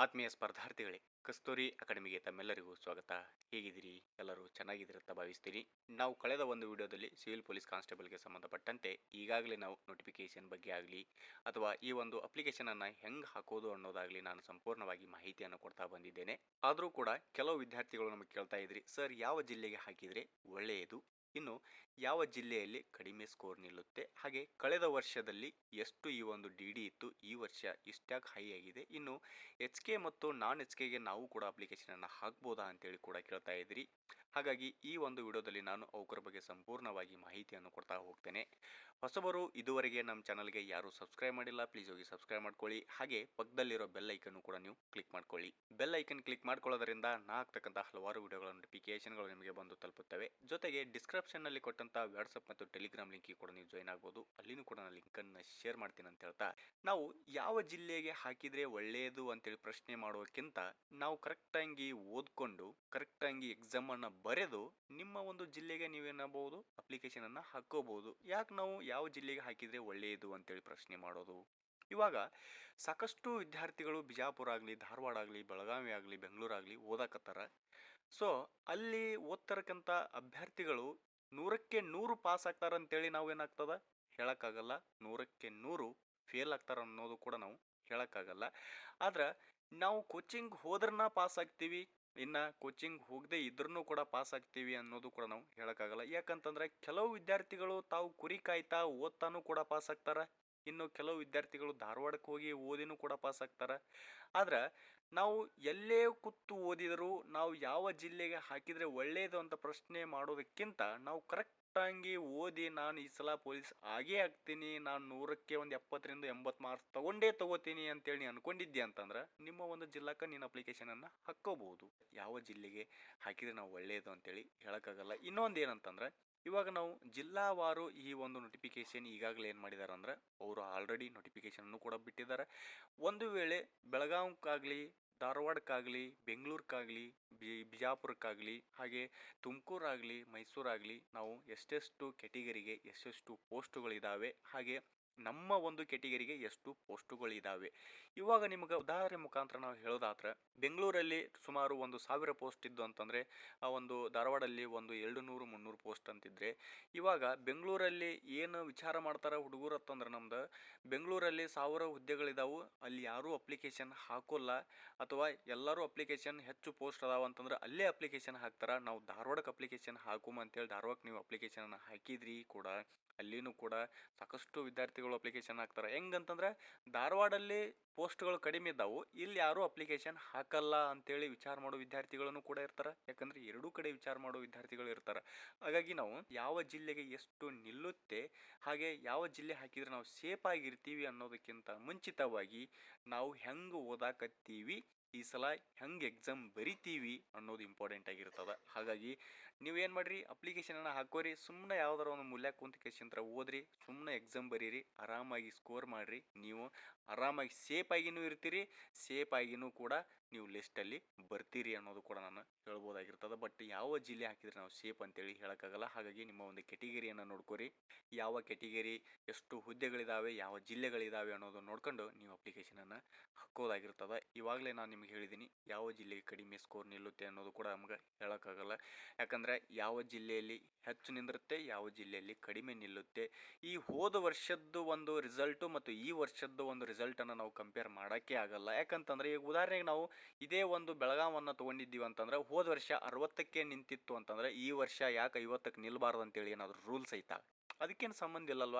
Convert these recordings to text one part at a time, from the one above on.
ಆತ್ಮೀಯ ಸ್ಪರ್ಧಾರ್ಥಿಗಳೇ, ಕಸ್ತೂರಿ ಅಕಾಡೆಮಿಗೆ ತಮ್ಮೆಲ್ಲರಿಗೂ ಸ್ವಾಗತ. ಹೇಗಿದ್ದೀರಿ? ಎಲ್ಲರೂ ಚೆನ್ನಾಗಿದ್ದೀರಂತ ಭಾವಿಸ್ತೀನಿ. ನಾವು ಕಳೆದ ಒಂದು ವಿಡಿಯೋದಲ್ಲಿ ಸಿವಿಲ್ ಪೊಲೀಸ್ ಕಾನ್ಸ್ಟೇಬಲ್ಗೆ ಸಂಬಂಧಪಟ್ಟಂತೆ ಈಗಾಗಲೇ ನಾವು ನೋಟಿಫಿಕೇಶನ್ ಬಗ್ಗೆ ಆಗಲಿ ಅಥವಾ ಈ ಒಂದು ಅಪ್ಲಿಕೇಶನನ್ನು ಹೆಂಗೆ ಹಾಕೋದು ಅನ್ನೋದಾಗಲಿ ನಾನು ಸಂಪೂರ್ಣವಾಗಿ ಮಾಹಿತಿಯನ್ನು ಕೊಡ್ತಾ ಬಂದಿದ್ದೇನೆ. ಆದರೂ ಕೂಡ ಕೆಲವು ವಿದ್ಯಾರ್ಥಿಗಳು ನಮಗೆ ಕೇಳ್ತಾ ಇದ್ರಿ, ಸರ್ ಯಾವ ಜಿಲ್ಲೆಗೆ ಹಾಕಿದರೆ ಒಳ್ಳೆಯದು, ಇನ್ನು ಯಾವ ಜಿಲ್ಲೆಯಲ್ಲಿ ಕಡಿಮೆ ಸ್ಕೋರ್ ನಿಲ್ಲುತ್ತೆ, ಹಾಗೆ ಕಳೆದ ವರ್ಷದಲ್ಲಿ ಎಷ್ಟು ಈ ಒಂದು ಡಿ ಡಿ ಇತ್ತು, ಈ ವರ್ಷ ಇಷ್ಟ್ಯಾಕೆ ಹೈ ಆಗಿದೆ, ಇನ್ನು ಎಚ್ ಕೆ ಮತ್ತು ನಾನ್ ಎಚ್ ಕೆಗೆ ನಾವು ಕೂಡ ಅಪ್ಲಿಕೇಶನನ್ನು ಹಾಕ್ಬೋದಾ ಅಂತೇಳಿ ಕೂಡ ಕೇಳ್ತಾ ಇದ್ರಿ. ಹಾಗಾಗಿ ಈ ಒಂದು ವಿಡಿಯೋದಲ್ಲಿ ನಾನು ಅವರ ಬಗ್ಗೆ ಸಂಪೂರ್ಣವಾಗಿ ಮಾಹಿತಿಯನ್ನು ಕೊಡ್ತಾ ಹೋಗ್ತೇನೆ. ಹೊಸಬರು ಇದುವರೆಗೆ ನಮ್ಮ ಚಾನಲ್ಗೆ ಯಾರು ಸಬ್ಸ್ಕ್ರೈಬ್ ಮಾಡಿಲ್ಲ, ಪ್ಲೀಸ್ ಹೋಗಿ ಸಬ್ಸ್ಕ್ರೈಬ್ ಮಾಡ್ಕೊಳ್ಳಿ. ಹಾಗೆ ಪಕ್ಕದಲ್ಲಿರೋ ಬೆಲ್ ಐಕನ್ನು ಕೂಡ ನೀವು ಕ್ಲಿಕ್ ಮಾಡ್ಕೊಳ್ಳಿ. ಬೆಲ್ ಐಕನ್ ಕ್ಲಿಕ್ ಮಾಡ್ಕೊಳ್ಳೋದ್ರಿಂದ ನಾ ಹಾಕ್ತಕ್ಕಂಥ ಹಲವಾರು ವಿಡಿಯೋಗಳ ನೋಟಿಫಿಕೇಶನ್ಗಳು ನಿಮಗೆ ಬಂದು ತಲುಪುತ್ತವೆ. ಜೊತೆಗೆ ಡಿಸ್ಕ್ರಿಪ್ಷನ್ನಲ್ಲಿ ಕೊಟ್ಟಂಥ ವಾಟ್ಸಪ್ ಮತ್ತು ಟೆಲಿಗ್ರಾಮ್ ಲಿಂಕಿಗೆ ಕೂಡ ನೀವು ಜಾಯ್ನ್ ಆಗ್ಬೋದು. ಅಲ್ಲಿನೂ ಕೂಡ ನಾನು ಲಿಂಕನ್ನು ಶೇರ್ ಮಾಡ್ತೀನಿ ಅಂತ ಹೇಳ್ತಾ, ನಾವು ಯಾವ ಜಿಲ್ಲೆಗೆ ಹಾಕಿದರೆ ಒಳ್ಳೆಯದು ಅಂತೇಳಿ ಪ್ರಶ್ನೆ ಮಾಡೋಕ್ಕಿಂತ ನಾವು ಕರೆಕ್ಟಾಗಿ ಓದ್ಕೊಂಡು ಕರೆಕ್ಟಾಗಿ ಎಕ್ಸಾಮನ್ನು ಬರೆದು ನಿಮ್ಮ ಒಂದು ಜಿಲ್ಲೆಗೆ ನೀವೇನಬಹುದು ಅಪ್ಲಿಕೇಶನನ್ನು ಹಾಕೋಬಹುದು. ಯಾಕೆ ನಾವು ಯಾವ ಜಿಲ್ಲೆಗೆ ಹಾಕಿದರೆ ಒಳ್ಳೆಯದು ಅಂತೇಳಿ ಪ್ರಶ್ನೆ ಮಾಡೋದು? ಇವಾಗ ಸಾಕಷ್ಟು ವಿದ್ಯಾರ್ಥಿಗಳು ಬಿಜಾಪುರ ಆಗಲಿ, ಧಾರವಾಡ ಆಗಲಿ, ಬೆಳಗಾವಿ ಆಗಲಿ, ಬೆಂಗಳೂರಾಗಲಿ ಓದಾಕತ್ತಾರ. ಸೊ ಅಲ್ಲಿ ಓದ್ತಿರಕ್ಕಂಥ ಅಭ್ಯರ್ಥಿಗಳು 100ಕ್ಕೆ 100 ಪಾಸ್ ಆಗ್ತಾರ ಅಂತೇಳಿ ನಾವು ಏನಾಗ್ತದ ಹೇಳೋಕ್ಕಾಗಲ್ಲ. 100ಕ್ಕೆ 100 ಫೇಲ್ ಆಗ್ತಾರ ಅನ್ನೋದು ಕೂಡ ನಾವು ಹೇಳೋಕ್ಕಾಗಲ್ಲ. ಆದ್ರೆ ನಾವು ಕೋಚಿಂಗ್ ಹೋದ್ರನ್ನ ಪಾಸ್ ಆಗ್ತೀವಿ, ಇನ್ನು ಕೋಚಿಂಗ್ ಹೋಗದೆ ಇದ್ರೂ ಕೂಡ ಪಾಸ್ ಆಗ್ತೀವಿ ಅನ್ನೋದು ಕೂಡ ನಾವು ಹೇಳೋಕ್ಕಾಗಲ್ಲ. ಯಾಕಂತಂದ್ರೆ ಕೆಲವು ವಿದ್ಯಾರ್ಥಿಗಳು ತಾವು ಕುರಿ ಕಾಯ್ತಾ ಓದ್ತಾನೂ ಕೂಡ ಪಾಸ್ ಆಗ್ತಾರ, ಇನ್ನು ಕೆಲವು ವಿದ್ಯಾರ್ಥಿಗಳು ಧಾರವಾಡಕ್ಕೆ ಹೋಗಿ ಓದಿನೂ ಕೂಡ ಪಾಸ್ ಆಗ್ತಾರ. ಆದ್ರೆ ನಾವು ಎಲ್ಲೇ ಕೂತು ಓದಿದರೂ ನಾವು ಯಾವ ಜಿಲ್ಲೆಗೆ ಹಾಕಿದರೆ ಒಳ್ಳೆಯದು ಅಂತ ಪ್ರಶ್ನೆ ಮಾಡೋದಕ್ಕಿಂತ ನಾವು ಕರೆಕ್ಟಾಗಿ ಓದಿ ನಾನು ಈ ಸಲ ಪೊಲೀಸ್ ಆಗೇ ಆಗ್ತೀನಿ, ನಾನು 100ಕ್ಕೆ ಒಂದು 70ರಿಂದ 80 ಮಾರ್ಕ್ಸ್ ತಗೋತೀನಿ ಅಂತೇಳಿ ನೀನು ಅನ್ಕೊಂಡಿದ್ದೆ ಅಂತಂದ್ರೆ ನಿಮ್ಮ ಒಂದು ಜಿಲ್ಲಾಕ್ಕೆ ನೀನು ಅಪ್ಲಿಕೇಶನನ್ನು ಹಾಕ್ಕೋಬಹುದು. ಯಾವ ಜಿಲ್ಲೆಗೆ ಹಾಕಿದರೆ ನಾವು ಒಳ್ಳೆಯದು ಅಂತೇಳಿ ಹೇಳೋಕ್ಕಾಗಲ್ಲ. ಇನ್ನೊಂದು ಏನಂತಂದ್ರೆ ಇವಾಗ ನಾವು ಜಿಲ್ಲಾವಾರು ಈ ಒಂದು ನೋಟಿಫಿಕೇಶನ್ ಈಗಾಗಲೇ ಏನು ಮಾಡಿದ್ದಾರೆ ಅಂದ್ರೆ ಅವರು ಆಲ್ರೆಡಿ ನೋಟಿಫಿಕೇಶನನ್ನು ಕೂಡ ಬಿಟ್ಟಿದ್ದಾರೆ. ಒಂದು ವೇಳೆ ಬೆಳಗಾವಿಗಾಗಲಿ, ಧಾರವಾಡಕ್ಕಾಗಲಿ, ಬೆಂಗಳೂರಿಗಾಗಲಿ, ಬಿಜಾಪುರಕ್ಕಾಗಲಿ, ಹಾಗೆ ತುಮಕೂರಾಗಲಿ, ಮೈಸೂರಾಗಲಿ ನಾವು ಎಷ್ಟೆಷ್ಟು ಕೆಟಗರಿಗೆ ಎಷ್ಟೆಷ್ಟು ಪೋಸ್ಟುಗಳಿದ್ದಾವೆ, ಹಾಗೆ ನಮ್ಮ ಒಂದು ಕೆಟಗರಿಗೆ ಎಷ್ಟು ಪೋಸ್ಟುಗಳಿದ್ದಾವೆ. ಇವಾಗ ನಿಮಗೆ ಉದಾಹರಣೆ ಮುಖಾಂತರ ನಾವು ಹೇಳೋದಾದ್ರೆ ಬೆಂಗಳೂರಲ್ಲಿ ಸುಮಾರು 1,000 ಪೋಸ್ಟ್ ಇದ್ದು ಅಂತಂದರೆ ಆ ಒಂದು ಧಾರವಾಡಲ್ಲಿ ಒಂದು 200-300 ಪೋಸ್ಟ್ ಅಂತಿದ್ರೆ, ಇವಾಗ ಬೆಂಗಳೂರಲ್ಲಿ ಏನು ವಿಚಾರ ಮಾಡ್ತಾರೆ ಹುಡುಗರು ಅಂತಂದ್ರೆ ನಮ್ದು ಬೆಂಗಳೂರಲ್ಲಿ 1000 ಹುದ್ದೆಗಳಿದಾವೆ, ಅಲ್ಲಿ ಯಾರೂ ಅಪ್ಲಿಕೇಶನ್ ಹಾಕೋಲ್ಲ, ಅಥವಾ ಎಲ್ಲರೂ ಅಪ್ಲಿಕೇಶನ್ ಹೆಚ್ಚು ಪೋಸ್ಟ್ ಅದಾವ ಅಂತಂದ್ರೆ ಅಲ್ಲೇ ಅಪ್ಲಿಕೇಶನ್ ಹಾಕ್ತಾರೆ. ನಾವು ಧಾರವಾಡಕ್ಕೆ ಅಪ್ಲಿಕೇಶನ್ ಹಾಕುಮ ಅಂತೇಳಿ ಧಾರವಾಡಕ್ಕೆ ನೀವು ಅಪ್ಲಿಕೇಶನನ್ನು ಹಾಕಿದ್ರಿ ಕೂಡ ಅಲ್ಲಿನೂ ಕೂಡ ಸಾಕಷ್ಟು ವಿದ್ಯಾರ್ಥಿಗಳು ಅಪ್ಲಿಕೇಶನ್ ಹಾಕ್ತಾರೆ. ಹೆಂಗಂತಂದ್ರೆ ಧಾರವಾಡಲ್ಲಿ ಪೋಸ್ಟ್ಗಳು ಕಡಿಮೆ ಇದ್ದಾವೆ, ಇಲ್ಲಿ ಯಾರೂ ಅಪ್ಲಿಕೇಶನ್ ಹಾಕಲ್ಲ ಅಂತೇಳಿ ವಿಚಾರ ಮಾಡೋ ವಿದ್ಯಾರ್ಥಿಗಳನ್ನು ಕೂಡ ಇರ್ತಾರೆ. ಯಾಕಂದರೆ ಎರಡೂ ಕಡೆ ವಿಚಾರ ಮಾಡೋ ವಿದ್ಯಾರ್ಥಿಗಳು ಇರ್ತಾರೆ. ಹಾಗಾಗಿ ನಾವು ಯಾವ ಜಿಲ್ಲೆಗೆ ಎಷ್ಟು ನಿಲ್ಲುತ್ತೆ, ಹಾಗೆ ಯಾವ ಜಿಲ್ಲೆ ಹಾಕಿದರೆ ನಾವು ಸೇಫ್ ಆಗಿರ್ತೀವಿ ಅನ್ನೋದಕ್ಕಿಂತ ಮುಂಚಿತವಾಗಿ ನಾವು ಹೆಂಗೆ ಓದಾಕತ್ತೀವಿ, ಈ ಸಲ ಹೆಂಗೆ ಎಕ್ಸಾಮ್ ಬರಿತೀವಿ ಅನ್ನೋದು ಇಂಪಾರ್ಟೆಂಟ್ ಆಗಿರ್ತದೆ. ಹಾಗಾಗಿ ನೀವೇನು ಮಾಡಿರಿ, ಅಪ್ಲಿಕೇಶನನ್ನು ಹಾಕೋರಿ, ಸುಮ್ಮನೆ ಯಾವ್ದಾರ ಒಂದು ಮೂಲ್ಯ ಕುಂತ್ಕೇಶಂತ್ರ ಓದ್ರಿ, ಸುಮ್ಮನೆ ಎಕ್ಸಾಮ್ ಬರೀರಿ, ಆರಾಮಾಗಿ ಸ್ಕೋರ್ ಮಾಡಿರಿ, ನೀವು ಆರಾಮಾಗಿ ಸೇಫ್ ಆಗಿನೂ ಇರ್ತೀರಿ, ಸೇಫ್ ಆಗಿನೂ ಕೂಡ ನೀವು ಲಿಸ್ಟಲ್ಲಿ ಬರ್ತೀರಿ ಅನ್ನೋದು ಕೂಡ ನಾನು ಹೇಳ್ಬೋದಾಗಿರ್ತದೆ. ಬಟ್ ಯಾವ ಜಿಲ್ಲೆ ಹಾಕಿದರೆ ನಾವು ಸೇಫ್ ಅಂತೇಳಿ ಹೇಳೋಕ್ಕಾಗಲ್ಲ. ಹಾಗಾಗಿ ನಿಮ್ಮ ಒಂದು ಕೆಟಗರಿಯನ್ನು ನೋಡ್ಕೊರಿ, ಯಾವ ಕೆಟಗರಿ ಎಷ್ಟು ಹುದ್ದೆಗಳಿದ್ದಾವೆ, ಯಾವ ಜಿಲ್ಲೆಗಳಿದ್ದಾವೆ ಅನ್ನೋದು ನೋಡ್ಕೊಂಡು ನೀವು ಅಪ್ಲಿಕೇಶನನ್ನು ಹಾಕೋದಾಗಿರ್ತದೆ. ಇವಾಗಲೇ ನಾನು ನಿಮ್ಗೆ ಹೇಳಿದ್ದೀನಿ ಯಾವ ಜಿಲ್ಲೆಗೆ ಕಡಿಮೆ ಸ್ಕೋರ್ ನಿಲ್ಲುತ್ತೆ ಅನ್ನೋದು ಕೂಡ ನಮ್ಗೆ ಹೇಳೋಕ್ಕಾಗಲ್ಲ. ಯಾಕಂದರೆ ಯಾವ ಜಿಲ್ಲೆಯಲ್ಲಿ ಹೆಚ್ಚು ನಿಂದಿರುತ್ತೆ, ಯಾವ ಜಿಲ್ಲೆಯಲ್ಲಿ ಕಡಿಮೆ ನಿಲ್ಲುತ್ತೆ. ಈ ಹೋದ ವರ್ಷದ್ದು ಒಂದು ರಿಸಲ್ಟು ಮತ್ತು ಈ ವರ್ಷದ್ದು ಒಂದು ರಿಸಲ್ಟನ್ನು ನಾವು ಕಂಪೇರ್ ಮಾಡೋಕ್ಕೆ ಆಗಲ್ಲ. ಯಾಕಂತಂದರೆ ಈಗ ಉದಾಹರಣೆಗೆ ನಾವು ಇದೇ ಒಂದು ಬೆಳಗಾವನ್ನು ತೊಗೊಂಡಿದ್ದೀವಿ ಅಂತಂದರೆ ಹೋದ ವರ್ಷ 60ಕ್ಕೆ ನಿಂತಿತ್ತು ಅಂತಂದರೆ ಈ ವರ್ಷ ಯಾಕೆ 50ಕ್ಕೆ ನಿಲ್ಲಬಾರ್ದು ಅಂತೇಳಿ ಏನಾದರೂ ರೂಲ್ಸ್ ಐತಾ? ಅದಕ್ಕೇನು ಸಂಬಂಧ ಇಲ್ಲಲ್ವ.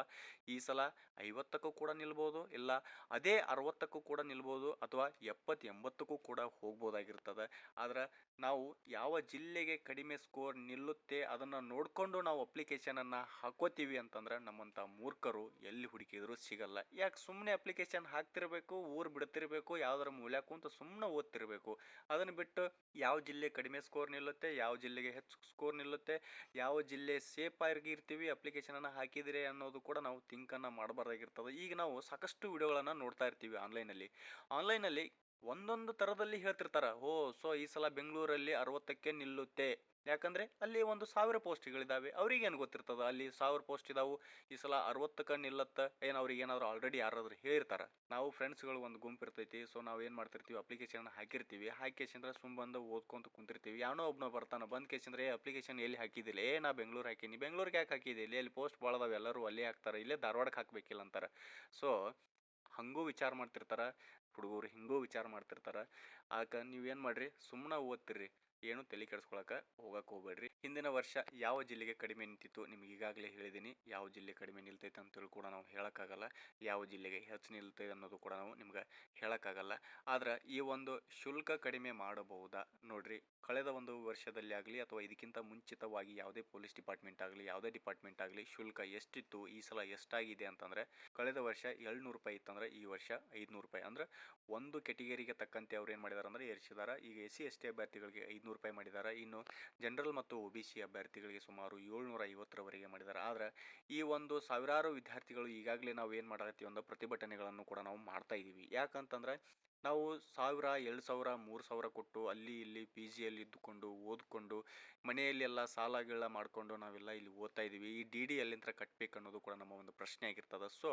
ಈ ಸಲ 50ಕ್ಕೂ ಕೂಡ ನಿಲ್ಬೋದು, ಇಲ್ಲ ಅದೇ 60ಕ್ಕೂ ಕೂಡ ನಿಲ್ಬೋದು, ಅಥವಾ 70-80ಕ್ಕೂ ಕೂಡ ಹೋಗ್ಬೋದಾಗಿರ್ತದೆ. ಆದ್ರೆ ನಾವು ಯಾವ ಜಿಲ್ಲೆಗೆ ಕಡಿಮೆ ಸ್ಕೋರ್ ನಿಲ್ಲುತ್ತೆ ಅದನ್ನು ನೋಡಿಕೊಂಡು ನಾವು ಅಪ್ಲಿಕೇಶನನ್ನು ಹಾಕೋತೀವಿ ಅಂತಂದ್ರೆ ನಮ್ಮಂಥ ಮೂರ್ಖರು ಎಲ್ಲಿ ಹುಡುಕಿದ್ರು ಸಿಗಲ್ಲ. ಯಾಕೆ ಸುಮ್ಮನೆ ಅಪ್ಲಿಕೇಶನ್ ಹಾಕ್ತಿರ್ಬೇಕು, ಊರು ಬಿಡ್ತಿರ್ಬೇಕು, ಯಾವ್ದಾರ ಮೂಲೆ ಕುಂತು ಸುಮ್ಮನೆ ಓದ್ತಿರ್ಬೇಕು. ಅದನ್ನು ಬಿಟ್ಟು ಯಾವ ಜಿಲ್ಲೆ ಕಡಿಮೆ ಸ್ಕೋರ್ ನಿಲ್ಲುತ್ತೆ, ಯಾವ ಜಿಲ್ಲೆಗೆ ಹೆಚ್ಚು ಸ್ಕೋರ್ ನಿಲ್ಲುತ್ತೆ, ಯಾವ ಜಿಲ್ಲೆ ಸೇಫ್ ಆಗಿರ್ತೀವಿ ಅಪ್ಲಿಕೇಶನನ್ನು ಹಾಕಿದರೆ ಅನ್ನೋದು ಕೂಡ ನಾವು ಥಿಂಕನ್ನು ಮಾಡಬಾರ್ದಾಗಿರ್ತದೆ. ಈಗ ನಾವು ಸಾಕಷ್ಟು ವಿಡಿಯೋಗಳನ್ನು ನೋಡ್ತಾ ಇರ್ತೀವಿ ಆನ್ಲೈನಲ್ಲಿ ಒಂದೊಂದು ಥರದಲ್ಲಿ ಹೇಳ್ತಿರ್ತಾರ. ಸೊ ಈ ಸಲ ಬೆಂಗಳೂರಲ್ಲಿ 60ಕ್ಕೆ ನಿಲ್ಲುತ್ತೆ. ಯಾಕಂದ್ರೆ ಅಲ್ಲಿ ಒಂದು 1000 ಪೋಸ್ಟ್‌ಗಳಿದಾವೆ. ಅವ್ರಿಗೇನು ಗೊತ್ತಿರ್ತದ ಅಲ್ಲಿ 1000 ಪೋಸ್ಟ್ ಇದಾವು. ಈ ಸಲ 60ಕ್ಕೆ ನಿಲ್ಲತ್ತ. ಏನು ಅವ್ರಿಗೇನಾದ್ರು ಆಲ್ರೆಡಿ ಯಾರಾದ್ರು ಹೇಳಿರ್ತಾರ. ನಾವು ಫ್ರೆಂಡ್ಸ್‌ಗಳು ಒಂದು ಗುಂಪು ಇರ್ತೈತಿ. ಸೊ ನಾವು ಏನು ಮಾಡ್ತಿರ್ತೀವಿ ಅಪ್ಲಿಕೇಶನ್ ಹಾಕಿರ್ತೀವಿ. ಹಾಕಿಕೆಸಿಂದ್ರ ಬಂದು ಓದ್ಕೊಂತ ಕುಂತಿರ್ತೀವಿ. ಯಾವನೋ ಒಬ್ಬನು ಬರ್ತಾನ. ಬಂದ್ ಕೇಸಿಂದ್ರೆ ಅಪ್ಲಿಕೇಶನ್ ಎಲ್ಲಿ ಹಾಕಿದಿಲ್ಲ? ನಾ ಬೆಂಗಳೂರು ಹಾಕೀನಿ. ಬೆಂಗಳೂರಿಗೆ ಯಾಕೆ ಹಾಕಿದಿ? ಅಲ್ಲಿ ಪೋಸ್ಟ್ ಭಾಳ ಅದಾವ. ಎಲ್ಲರೂ ಅಲ್ಲೇ ಹಾಕ್ತಾರೆ. ಇಲ್ಲೇ ಧಾರವಾಡಕ್ಕೆ ಹಾಕ್ಬೇಕಿಲ್ಲ ಅಂತಾರ. ಸೊ ಹಂಗೂ ವಿಚಾರ ಮಾಡ್ತಿರ್ತಾರ. ಹುಡುಗರು ಹಿಂಗೂ ವಿಚಾರ ಮಾಡ್ತಿರ್ತಾರ. ಆಗ ನೀವೇನು ಮಾಡ್ರಿ, ಸುಮ್ಮನೆ ಓದ್ತಿರ್ರಿ. ಏನು ತಲೆ ಕೆಡಿಸ್ಕೊಳಕ್ಕೆ ಹೋಗಕ್ಕೆ ಹೋಗ್ಬೇಡ್ರಿ. ಹಿಂದಿನ ವರ್ಷ ಯಾವ ಜಿಲ್ಲೆಗೆ ಕಡಿಮೆ ನಿಂತಿತ್ತು ನಿಮ್ಗೆ ಈಗಾಗಲೇ ಹೇಳಿದ್ದೀನಿ. ಯಾವ ಜಿಲ್ಲೆ ಕಡಿಮೆ ನಿಲ್ತೈತೆ ಅಂತೇಳಿ ಕೂಡ ನಾವು ಹೇಳೋಕ್ಕಾಗಲ್ಲ. ಯಾವ ಜಿಲ್ಲೆಗೆ ಹೆಚ್ಚು ನಿಲ್ತೈತೆ ಅನ್ನೋದು ಕೂಡ ನಾವು ನಿಮ್ಗೆ ಹೇಳೋಕ್ಕಾಗಲ್ಲ. ಆದ್ರೆ ಈ ಒಂದು ಶುಲ್ಕ ಕಡಿಮೆ ಮಾಡಬಹುದಾ ನೋಡ್ರಿ. ಕಳೆದ ಒಂದು ವರ್ಷದಲ್ಲಿ ಆಗಲಿ ಅಥವಾ ಇದಕ್ಕಿಂತ ಮುಂಚಿತವಾಗಿ ಯಾವುದೇ ಪೊಲೀಸ್ ಡಿಪಾರ್ಟ್ಮೆಂಟ್ ಆಗಲಿ ಯಾವುದೇ ಡಿಪಾರ್ಟ್ಮೆಂಟ್ ಆಗಲಿ ಶುಲ್ಕ ಎಷ್ಟಿತ್ತು, ಈ ಸಲ ಎಷ್ಟಾಗಿದೆ ಅಂತಂದರೆ ಕಳೆದ ವರ್ಷ 700 ರೂಪಾಯಿ ಇತ್ತಂದ್ರೆ ಈ ವರ್ಷ 500 ರೂಪಾಯಿ. ಅಂದ್ರೆ ಒಂದು ಕೆಟಗರಿಗೆ ತಕ್ಕಂತೆ ಅವ್ರು ಏನು ಮಾಡಿದಾರೆ ಅಂದರೆ ಏರಿಸಿದಾರೆ. ಈಗ SC ST ಅಭ್ಯರ್ಥಿಗಳಿಗೆ 500 ರೂಪಾಯಿ ಮಾಡಿದ್ದಾರೆ. ಇನ್ನು ಜನರಲ್ ಮತ್ತು OBC ಅಭ್ಯರ್ಥಿಗಳಿಗೆ ಸುಮಾರು 750ರವರೆಗೆ ಮಾಡಿದ್ದಾರೆ. ಆದರೆ ಈ ಒಂದು ಸಾವಿರಾರು ವಿದ್ಯಾರ್ಥಿಗಳು ಈಗಾಗಲೇ ನಾವು ಏನು ಮಾಡಾಕತ್ತೀವಿ ಅಂದ್ರೆ ಪ್ರತಿಭಟನೆಗಳನ್ನು ಕೂಡ ನಾವು ಮಾಡ್ತಾ ಇದ್ದೀವಿ. ಯಾಕಂತಂದ್ರೆ ನಾವು 1000 2000 3000 ಕೊಟ್ಟು ಅಲ್ಲಿ ಇಲ್ಲಿ PGಯಲ್ಲಿ ಇದ್ದುಕೊಂಡು ಓದ್ಕೊಂಡು ಮನೆಯಲ್ಲೆಲ್ಲ ಸಾಲ ಗೀಳ ಮಾಡಿಕೊಂಡು ನಾವೆಲ್ಲ ಇಲ್ಲಿ ಓದ್ತಾ ಇದ್ದೀವಿ. ಈ DD ಎಲ್ಲಿಂದ ಕಟ್ಟಬೇಕು ಅನ್ನೋದು ಕೂಡ ನಮ್ಮ ಒಂದು ಪ್ರಶ್ನೆ ಆಗಿರ್ತದೆ. ಸೊ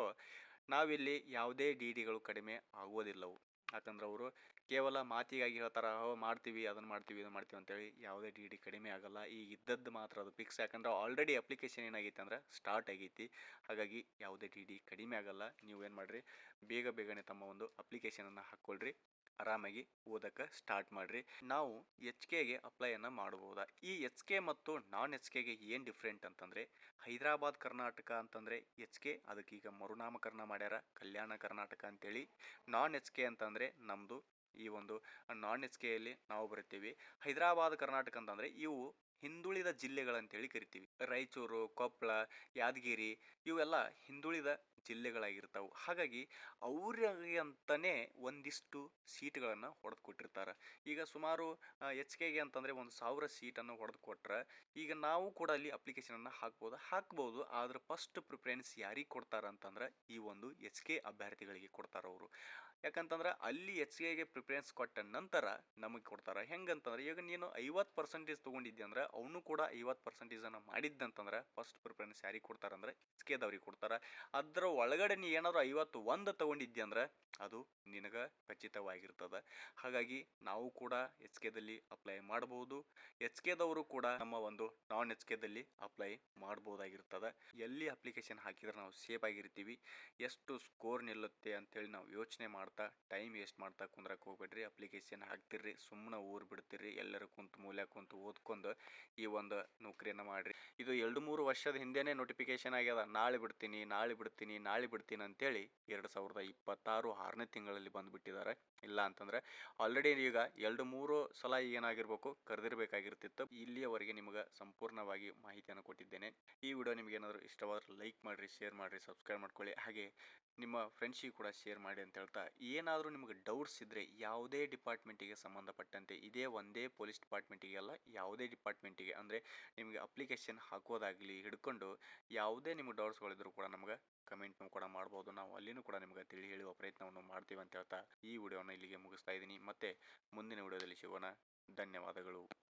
ನಾವಿಲ್ಲಿ ಯಾವುದೇ DDಗಳು ಕಡಿಮೆ ಆಗೋದಿಲ್ಲವು. ಯಾಕಂದ್ರೆ ಅವರು ಕೇವಲ ಮಾತಿಗಾಗಿ ಹೇಳ್ತಾರೆ, ಮಾಡ್ತೀವಿ ಅದನ್ನು ಮಾಡ್ತೀವಿ ಇದನ್ನು ಮಾಡ್ತೀವಿ ಅಂತೇಳಿ. ಯಾವುದೇ DD ಕಡಿಮೆ ಆಗಲ್ಲ. ಈಗ ಇದ್ದದ್ದು ಮಾತ್ರ ಅದು ಫಿಕ್ಸ್. ಯಾಕಂದ್ರೆ ಆಲ್ರೆಡಿ ಅಪ್ಲಿಕೇಶನ್ ಏನಾಗೈತೆ ಅಂದ್ರೆ ಸ್ಟಾರ್ಟ್ ಆಗೈತಿ. ಹಾಗಾಗಿ ಯಾವುದೇ DD ಕಡಿಮೆ ಆಗಲ್ಲ. ನೀವು ಏನು ಮಾಡಿರಿ, ಬೇಗನೆ ತಮ್ಮ ಒಂದು ಅಪ್ಲಿಕೇಶನನ್ನು ಹಾಕ್ಕೊಳ್ರಿ. ಆರಾಮಾಗಿ ಓದಕ್ಕೆ ಸ್ಟಾರ್ಟ್ ಮಾಡಿರಿ. ನಾವು HKಗೆ ಅಪ್ಲೈಯನ್ನು ಮಾಡ್ಬೋದಾ? ಈ HK ಮತ್ತು ನಾನ್ HKಗೆ ಏನು ಡಿಫ್ರೆಂಟ್ ಅಂತಂದರೆ, ಹೈದರಾಬಾದ್ ಕರ್ನಾಟಕ ಅಂತಂದರೆ HK, ಅದಕ್ಕೀಗ ಮರುನಾಮಕರಣ ಮಾಡ್ಯಾರ ಕಲ್ಯಾಣ ಕರ್ನಾಟಕ ಅಂತೇಳಿ. ನಾನ್ HK ಅಂತಂದರೆ ನಮ್ಮದು ಈ ಒಂದು ನಾನ್ HKಯಲ್ಲಿ ನಾವು ಬರುತ್ತೀವಿ. ಹೈದರಾಬಾದ್ ಕರ್ನಾಟಕ ಅಂತಂದರೆ ಇವು ಹಿಂದುಳಿದ ಜಿಲ್ಲೆಗಳಂತೇಳಿ ಕರಿತೀವಿ. ರಾಯಚೂರು, ಕೊಪ್ಪಳ, ಯಾದಗಿರಿ ಇವೆಲ್ಲ ಹಿಂದುಳಿದ ಜಿಲ್ಲೆಗಳಾಗಿರ್ತಾವೆ. ಹಾಗಾಗಿ ಅವ್ರಿಗೆ ಅಂತಲೇ ಒಂದಿಷ್ಟು ಸೀಟ್ಗಳನ್ನು ಹೊಡೆದು ಕೊಟ್ಟಿರ್ತಾರೆ. ಈಗ ಸುಮಾರು HKಗೆ ಅಂತಂದರೆ 1000 ಸೀಟನ್ನು ಹೊಡೆದು ಕೊಟ್ರೆ ಈಗ ನಾವು ಕೂಡ ಅಲ್ಲಿ ಅಪ್ಲಿಕೇಶನನ್ನು ಹಾಕ್ಬೋದು. ಆದರೆ ಫಸ್ಟ್ ಪ್ರಿಫರೆನ್ಸ್ ಯಾರಿಗೆ ಕೊಡ್ತಾರೆ ಅಂತಂದ್ರೆ ಈ ಒಂದು HK ಅಭ್ಯರ್ಥಿಗಳಿಗೆ ಕೊಡ್ತಾರೆ ಅವರು. ಯಾಕಂತಂದ್ರೆ ಅಲ್ಲಿ HKಗೆ ಪ್ರಿಫರೆನ್ಸ್ ಕೊಟ್ಟ ನಂತರ ನಮಗೆ ಕೊಡ್ತಾರೆ. ಹೆಂಗಂತಂದ್ರೆ ಈಗ ನೀನು 50% ತೊಗೊಂಡಿದ್ದೆ ಅಂದ್ರೆ ಅವನು ಕೂಡ 50%ಅನ್ನು ಮಾಡಿದ್ದಂತಂದ್ರೆ ಫಸ್ಟ್ ಪ್ರಿಫರೆನ್ಸ್ ಯಾರಿಗೆ ಕೊಡ್ತಾರೆ ಅಂದ್ರೆ HKದವ್ರಿಗೆ ಕೊಡ್ತಾರೆ. ಅದರ ಒಳಗಡೆ ನೀ ಏನಾದರೂ 51 ತೊಗೊಂಡಿದ್ದೆ ಅಂದ್ರೆ ಅದು ನಿನಗೆ ಖಚಿತವಾಗಿರ್ತದೆ. ಹಾಗಾಗಿ ನಾವು ಕೂಡ HKದಲ್ಲಿ ಅಪ್ಲೈ ಮಾಡಬಹುದು. HKದವರು ಕೂಡ ನಮ್ಮ ಒಂದು ನಾನ್ HKದಲ್ಲಿ ಅಪ್ಲೈ ಮಾಡ್ಬೋದಾಗಿರ್ತದೆ. ಎಲ್ಲಿ ಅಪ್ಲಿಕೇಶನ್ ಹಾಕಿದ್ರೆ ನಾವು ಸೇಫ್ ಆಗಿರ್ತೀವಿ, ಎಷ್ಟು ಸ್ಕೋರ್ ನಿಲ್ಲುತ್ತೆ ಅಂತೇಳಿ ನಾವು ಯೋಚನೆ ಮಾಡ್ತಾ ಟೈಮ್ ವೇಸ್ಟ್ ಮಾಡ್ತಾ ಕುಂದ್ರಕ್ಕೆ ಹೋಗ್ಬೇಡ್ರಿ. ಅಪ್ಲಿಕೇಶನ್ ಹಾಕ್ತಿರ್ರಿ, ಸುಮ್ಮನೆ ಊರು ಬಿಡ್ತಿರ್ರಿ. ಎಲ್ಲರೂ ಕುಂತು ಮೂಲೆ ಕುಂತು ಓದ್ಕೊಂಡು ಈ ಒಂದು ನೌಕರಿಯನ್ನು ಮಾಡಿರಿ. ಇದು 2-3 ವರ್ಷದ ಹಿಂದೆನೇ ನೋಟಿಫಿಕೇಶನ್ ಆಗ್ಯದ. ನಾಳೆ ಬಿಡ್ತೀನಿ ಅಂತೇಳಿ 2026 6ನೇ ತಿಂಗಳಲ್ಲಿ ಬಂದುಬಿಟ್ಟಿದ್ದಾರೆ. ಇಲ್ಲ ಅಂತಂದ್ರೆ ಆಲ್ರೆಡಿ ಈಗ 2-3 ಸಲ ಏನಾಗಿರ್ಬೇಕು ಕರೆದಿರಬೇಕಾಗಿರ್ತಿತ್ತು. ಇಲ್ಲಿಯವರೆಗೆ ನಿಮಗೆ ಸಂಪೂರ್ಣವಾಗಿ ಮಾಹಿತಿಯನ್ನು ಕೊಟ್ಟಿದ್ದೇನೆ. ಈ ವಿಡಿಯೋ ನಿಮಗೆ ಏನಾದರೂ ಇಷ್ಟವಾದರೆ ಲೈಕ್ ಮಾಡಿರಿ, ಶೇರ್ ಮಾಡಿರಿ, ಸಬ್ಸ್ಕ್ರೈಬ್ ಮಾಡ್ಕೊಳ್ಳಿ. ಹಾಗೆ ನಿಮ್ಮ ಫ್ರೆಂಡ್ಸಿಗೆ ಕೂಡ ಶೇರ್ ಮಾಡಿ ಅಂತ ಹೇಳ್ತಾ, ಏನಾದರೂ ನಿಮಗೆ ಡೌಟ್ಸ್ ಇದ್ದರೆ ಯಾವುದೇ ಡಿಪಾರ್ಟ್ಮೆಂಟಿಗೆ ಸಂಬಂಧಪಟ್ಟಂತೆ, ಇದೇ ಒಂದೇ ಪೊಲೀಸ್ ಡಿಪಾರ್ಟ್ಮೆಂಟಿಗೆ ಅಲ್ಲ, ಯಾವುದೇ ಡಿಪಾರ್ಟ್ಮೆಂಟಿಗೆ ಅಂದರೆ ನಿಮಗೆ ಅಪ್ಲಿಕೇಶನ್ ಹಾಕೋದಾಗಲಿ ಹಿಡ್ಕೊಂಡು ಯಾವುದೇ ನಿಮಗೆ ಡೌಟ್ಸ್ಗಳಿದ್ರು ಕೂಡ ನಮಗೆ ಕಮೆಂಟ್ನು ಕೂಡ ಮಾಡ್ಬೋದು. ನಾವು ಅಲ್ಲಿನೂ ಕೂಡ ನಿಮಗೆ ತಿಳಿ ಹೇಳುವ ಪ್ರಯತ್ನವನ್ನು ಮಾಡ್ತೀವಿ ಅಂತ ಹೇಳ್ತಾ ಈ ವಿಡಿಯೋನ ಇಲ್ಲಿಗೆ ಮುಗಿಸ್ತಾ ಇದ್ದೀನಿ. ಮತ್ತೆ ಮುಂದಿನ ವಿಡಿಯೋದಲ್ಲಿ ಸಿಗೋಣ. ಧನ್ಯವಾದಗಳು.